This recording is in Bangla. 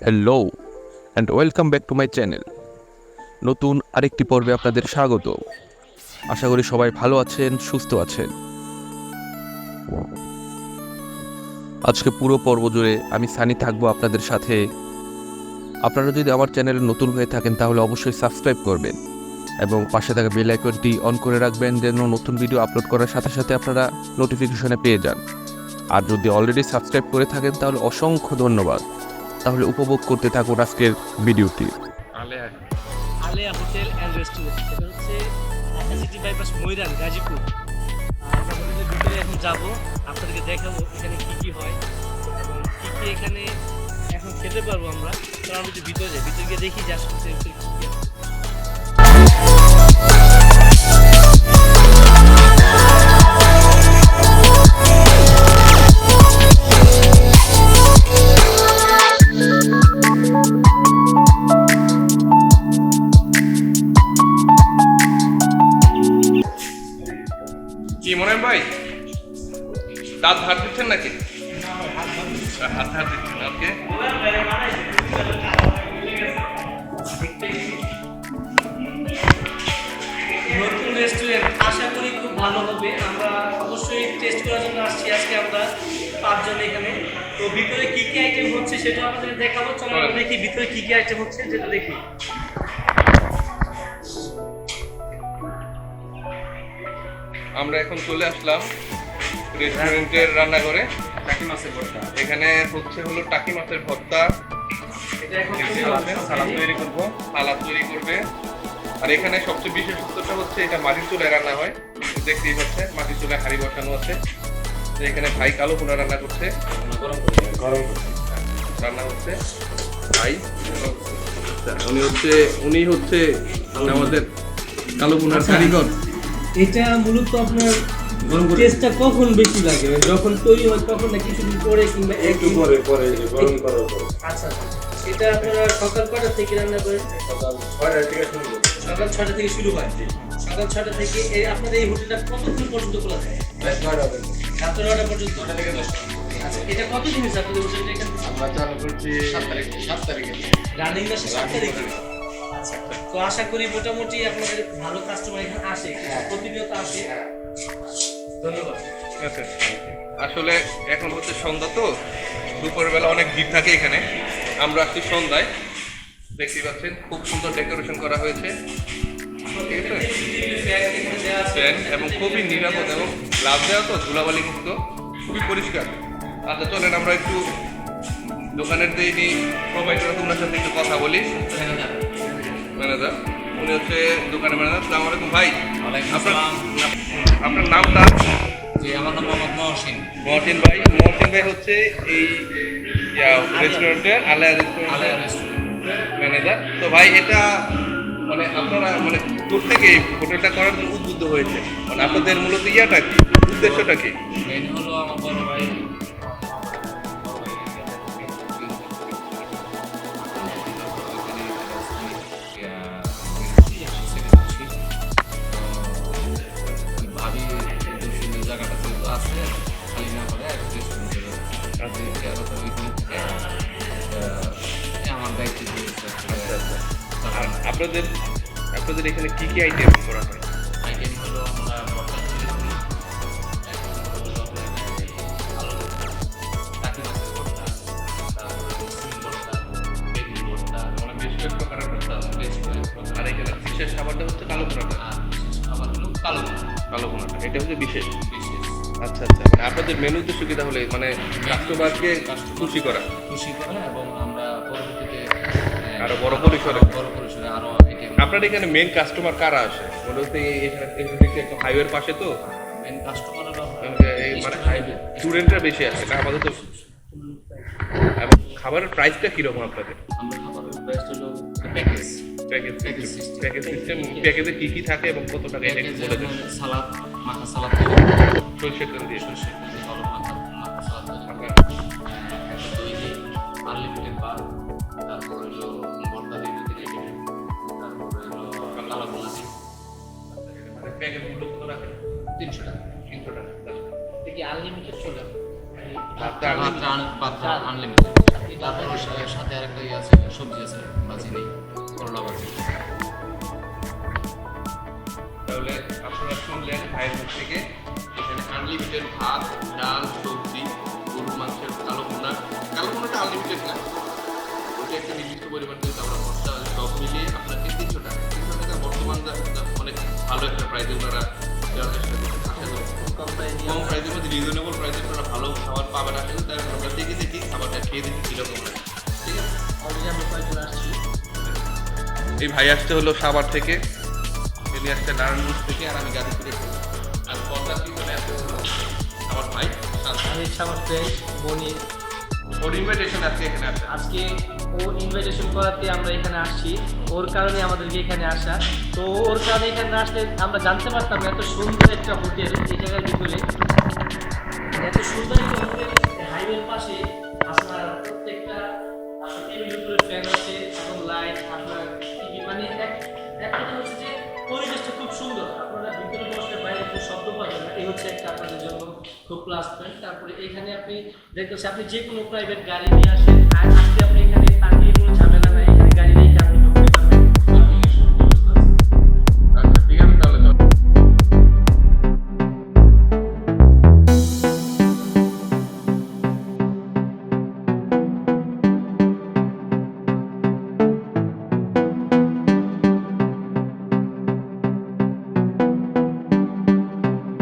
Hello and welcome back to my channel. নতুন আরেকটি পর্বে আপনাদের স্বাগত। আশা করি সবাই ভালো আছেন, সুস্থ আছেন। আজকে পুরো পর্ব জুড়ে আমি সানি থাকবো আপনাদের সাথে। আপনারা যদি আমার চ্যানেলে নতুন হয়ে থাকেন তাহলে অবশ্যই সাবস্ক্রাইব করবেন এবং পাশে থাকা বেল আইকনটি অন করে রাখবেন যেন নতুন ভিডিও আপলোড করার সাথে সাথে আপনারা নোটিফিকেশনে পেয়ে যান। আর যদি অলরেডি সাবস্ক্রাইব করে থাকেন তাহলে অসংখ্য ধন্যবাদ। তাহলে উপভোগ করতে থাকুন আজকের ভিডিওটি। আলেয়া হোটেল অ্যান্ড রেস্টুরেন্ট, এটা হচ্ছে ঢাকা সিটি বাইপাস ময়রান গাজীপুর। আমরা হোটেলের ভিতরে এখন যাব, আপনাদেরকে দেখাবো এখানে কি কি হয় এবং কি কি এখানে এখন খেতে পারবো আমরা। তো আমরা যদি ভিতরে যাই, ভিতরে গিয়ে দেখি যে আসলে ভিতরে কি কি আছে। কি মনে ভাই, দাঁত ধার দিচ্ছেন নাকি? হাত ধার দিচ্ছেন, ওকে। নতুন রেস্টুরেন্ট, আশা করি খুব ভালো হবে। আমরা অবশ্যই টেস্ট করার জন্য আসছি আজকে আমরা 5 জন এখানে। তো ভিতরে কি কি আইটেম হচ্ছে সেটা আমাদের দেখাবো। চলো আমরা দেখি ভিতরে কি কি আইটেম হচ্ছে যেটা দেখি। আমরা এখন চলে আসলাম রেস্টুরেন্টের রান্নাঘরে। টাকি মাছের ভর্তা, এখানে হলো টাকি মাছের ভর্তা, এটা এখন সালাদ তৈরি করবো, সালাদ তৈরি করবে। আর এখানে সবচেয়ে বিশেষত্বটা হচ্ছে এটা মাটির চুলায় রান্না হয়। দেখতেই পাচ্ছেন মাটির চুলায় হাঁড়ি বসানো আছে। তো এখানে ভাই কালো ভুনা রান্না করছে, গরম রান্না হচ্ছে ভাই। উনি হচ্ছে আমাদের কালো ভুনার কারিগর। এটা মূলত আপনার টেস্টটা কখন বেশি লাগে, যখন তৈরি হয় তখন না কিছুদিন পরে কিংবা একটু পরে পরে গরম করার পর আচ্ছা, এটা আপনারা সকাল কটা থেকে রান্না করেন? সকাল 6টা থেকে শুরু করি, সকাল 6টা থেকে শুরু হয়। সকাল 6টা থেকে আপনাদের এই হোটেলটা কতক্ষণ পর্যন্ত খোলা থাকে? রাত 9টা পর্যন্ত, রাত 9টা পর্যন্ত। 9টা থেকে 10টা। আচ্ছা, এটা কতদিন হয়েছে আপনাদের হোটেলটা এখানে? আমরা চালু করছি 7 তারিখে। রানিং মাসে 7 তারিখে। আচ্ছা, তো আশা করি মোটামুটি আপনাদের ভালো কাস্টমার এখানে আসে, প্রতিনিয়ত আসে। ধন্যবাদ। আচ্ছা, আসলে এখন হচ্ছে সন্ধ্যা, তো দুপুরবেলা অনেক ভিড় থাকে এখানে। আমরা আসছি সন্ধ্যায়, দেখতেই পাচ্ছেন খুব সুন্দর ডেকোরেশন করা হয়েছে, ঠিক আছে। ফ্যান এবং খুবই নিরাপদ এবং গ্লাস দেওয়া, তো ধুলাবালি মুক্ত, খুবই পরিষ্কার। আচ্ছা চলেন আমরা একটু দোকানের যিনি প্রোভাইডার আছে ওনার সাথে একটু কথা বলি। ম্যানেজার, উনি হচ্ছে দোকানের ম্যানেজার। আসসালামু আলাইকুম ভাই। আপনার নামটা? জি, আমার নাম মোহাম্মদ মহসিন। মহসিন ভাই হচ্ছে এই রেস্টুরেন্টের আলেয়া রেস্টুরেন্টের ম্যানেজার। তো ভাই এটা মানে আপনারা মানে দূর থেকে এই হোটেলটা করার জন্য উদ্বুদ্ধ হয়েছে, মানে আপনাদের মূলত ইয়াটা কি, উদ্দেশ্যটা কি? মেন হলো আমার বড় ভাই ভাবি জায়গাটা যেহেতু আছে খালি না করে আমার দায়িত্ব দিয়েছে। আর আপনাদের এখানে কি কি আইটেম করা হয়? আইটেম হলো আমরা ভর্তা তৈরি করি, আলু ভর্তা, টাকি মাছের ভর্তা, তারপরে সিম ভর্তা, বেগুন ভর্তা, মানে বেশ কয়েক প্রকারের ভর্তা আছে। বেশ কয়েক প্রকার। আর এখানে বিশেষ খাবারটা হচ্ছে কালো ভুনাটা। আর বিশেষ খাবার হলো কালো ভর্তা, কালো ভুনাটা এটা হচ্ছে বিশেষ। বিশেষ আচ্ছা, মানে আপনাদের মেনুতে সুবিধা হলে মানে কাস্টমারকে খুশি করা, খুশি করা এবং আমরা পরবর্তীতে আরো বড় পরিসরে আরো আইটেম। আপনার এখানে মেন কাস্টমার কারা আসে? মূলত এখানে একটা হাইওয়ের পাশে, তো মেন কাস্টমার হলো মানে স্টুডেন্টরা বেশি আসে না আমাদের তো। এবং খাবারের প্রাইসটা কিরকম আপনাদের? আমরা খাবারের বেস্ট হলো প্যাকেজ প্যাকেজ সিস্টেম, প্যাকেজে কি কি থাকে এবং কত টাকা এটা একটু বলে দেন। সালাদ, মাখা সালাদ থেকে সরষের তেল দিয়ে সরষের তেল দিয়ে হলো মাখা সালাদ তৈরি করে। একটা দই দিই, আনলিমিটেড বার, তারপর হলো ভর্তা দিই 2-3 আইটেম, তারপরে হলো কালো ভুনা দিই মানে প্যাকেজগুলো কত রাখেন? 300 টাকা। 300 টাকা। এটা কি আনলিমিটেড চলে? ভাতটা আনলিমিটেড। তারপর সাথে আরেকটা ইয়ে আছে, সবজি আছে, ভাজি নেই, করলা ভাজি। তাহলে আপনারা শুনলেন ভাইয়ের মুখ থেকে। এখানে আনলিমিটেড ভাত, ডাল, সবজি, গরুর মাংসের কালো ভুনাটা আনলিমিটেড না, ওটা একটা নির্দিষ্ট পরিমাণ কিন্তু আমরা খরচা সব মিলিয়ে আপনাকে 300 টাকা বর্তমান অনেক ভালো একটা প্রাইজে ওনারা দেওয়ার চেষ্টা করছে। আশা করি কম প্রাইস কম প্রাইজের মধ্যে রিজনেবল প্রাইজে আপনারা ভালো খাবার পাবেন। আসলে তাই আমরা দেখি খাবারটা খেয়ে দেখি কীরকম লাগে। ঠিক আছে, অলরেডি আমরা কয়েকজন আসছি। এই ভাই আসতে হলো সাভার থেকে, ইনি আসছে নারায়ণগঞ্জ থেকে, আর আমি গাজীপুরে থাকি। আর পদ্মাশী চলে আসতে হলো আমার ভাই শান্ত। আমি আমার ফ্রেন্ড মনি, ওর ইনভাইটেশন আজকে এখানে আসছে। আজকে ও ইনভাইটেশন করাতে আমরা এখানে আসছি, ওর কারণে আমাদেরকে এখানে আসা। তো ওর কারণে এখানে না আসলে আমরা জানতে পারতাম না এত সুন্দর একটা হোটেল এই জায়গার ভিতরে, এত সুন্দর একটা হোটেল হাইওয়ের পাশে। আপনার প্রত্যেকটা আপনার টেবিলের উপরে ফ্যান আছে এবং লাইট, আপনার টিভি, মানে এক কথা হচ্ছে যে পরিবেশটা খুব সুন্দর। আপনারা ভিতরে বসলে বাইরে কোনো শব্দ পাবেন না, এই হচ্ছে একটা আপনাদের জন্য খুব প্লাস পয়েন্ট। তারপরে এখানে আপনি দেখতে পাচ্ছেন আপনি যে কোনো প্রাইভেট গাড়ি নিয়ে আসেন, আর আজকে আপনি এখানে পার্কিং কোনো ঝামেলা নাই, এখানে গাড়ি